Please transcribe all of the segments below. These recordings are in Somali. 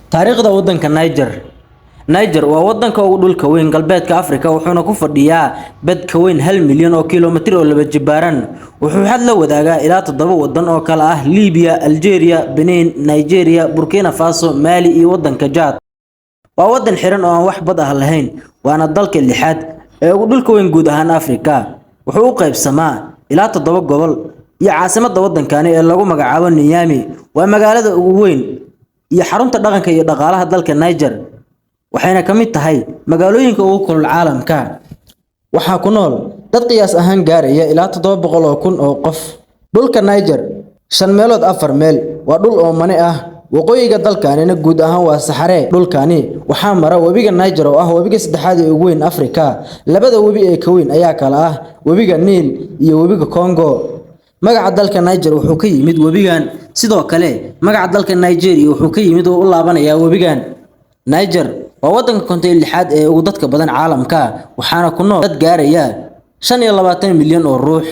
taariikhda waddanka Niger waa waddanka ugu dhulka weyn galbeedka Afrika wuxuuna ku fadhiyaa bad ka weyn 1 milyan oo kiiloomitir oo laba jibaaran wuxuu xad la wadaagaa ilaa 7 waddan oo kala ah Liibiya, Algeria, Benin, Nigeria, Burkina Faso, Mali iyo waddanka Chad waa waddan xiran oo aan wax bad ah lahayn waana dalka lixaad ee ugu dhulka weyn guud ahaan Afrika wuxuu u qaybsamaa ilaa 7 gobol iyo caasimadda waddankani ee lagu magacaabo Niamey waa magaalada ugu weyn iyo xarunta dhaqanka iyo dhaqaalaha dalka Niger waxayna ka mid tahay magaalooyinka ugu kulul caalamka waxa ku nool dad qiyaas ahaan gaaraya ilaa 700,000 oo qof dhulka Niger 5 meelood 4 meel waa dhul oo mane ah waqooyiga dalkaanina guud ahaan waa saxare dhulkaani waxaa mara webiga Niger oo ah webiga saddexaad ee ugu weyn Afrika labada webi ee ka weyn ayaa kala ah webiga Nile iyo webiga Congo magaca dalka Niger wuxuu ka yimid webigan sidoo kale magaca dalka Nigeria wuxuu ka yimid oo u laabanaya webigan Niger waa waddanka kontay lixaad ee ugu dadka badan caalamka waxaana ku nool dad gaaraya 25 milyan oo ruux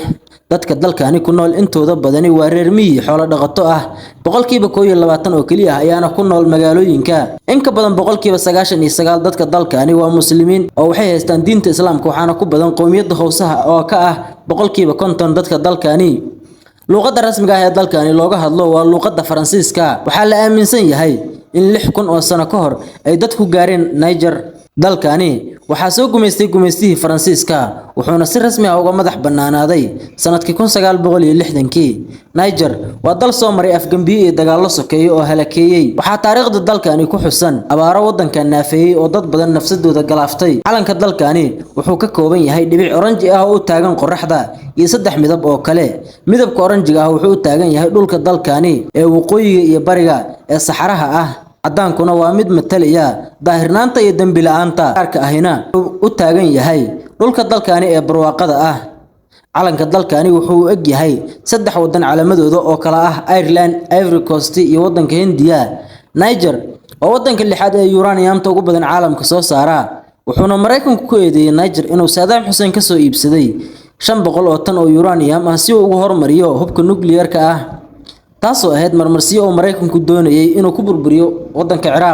dadka dalkaani ku nool intooda badani waa reer miyi xoolo dhaqato ah boqolkiiba 21 oo kaliya ayaana ku nool magaalooyinka in ka badan boqolkiiba 99 dadka dalkaani waa muslimiin oo waxay haystaan diinta islaamka waxaana ku badan qowmiyadda Hausaha oo ka ah boqolkiiba 50 dadka dalkaani luqadda rasmiga ah ee dalkaani looga hadlo waa luqadda Faransiiska waxaa la aaminsan yahay in 6,000 oo sano ka hor ay dadku gaareen Niger dalkaani waxaa soo gumeystihii Faransiiska wuxuuna si rasmi ah uga madax banaanaaday sanadkii 1960kii Niger waa dal soo maray afgambiye iyo dagaallo sokeeye oo halakeeyay waxaa taariikhda dalkaani ku xusan abaaro waddanka naafeeyay oo dad badan nafsadooda galaaftay calanka dalkaani wuxuu ka kooban yahay dhibic oranji ah oo u taagan qoraxda iyo 3 midab oo kale midabka oranjiga ah wuxuu u taagan yahay dhulka dalkaani ee waqooyiga iyo bariga ee saxaraha ah cadaankuna waa mid matalaya daahirnaanta iyo dambi la'aanta qaarka ahina u taagan yahay dhulka dalkaani ee barwaaqada ah calanka dalkaani wuxuu u eg yahay 3 waddan calamadooda oo kala ah Ireland, Ivory Coast iyo waddanka Hindiya Niger waa waddanka lixaad ee uraniumta ugu badan caalamka soo saara wuxuuna Mareykanku ku eedeeyay Niger inuu Saddam Hussein ka soo iibsaday 500 oo tan oo uranium ah si uu ugu hormariyo hubka nuclear-ka ah taasoo ahayd marmarsiyo oo Mareykanku doonayay inuu ku burburiyo waddanka Ciraaq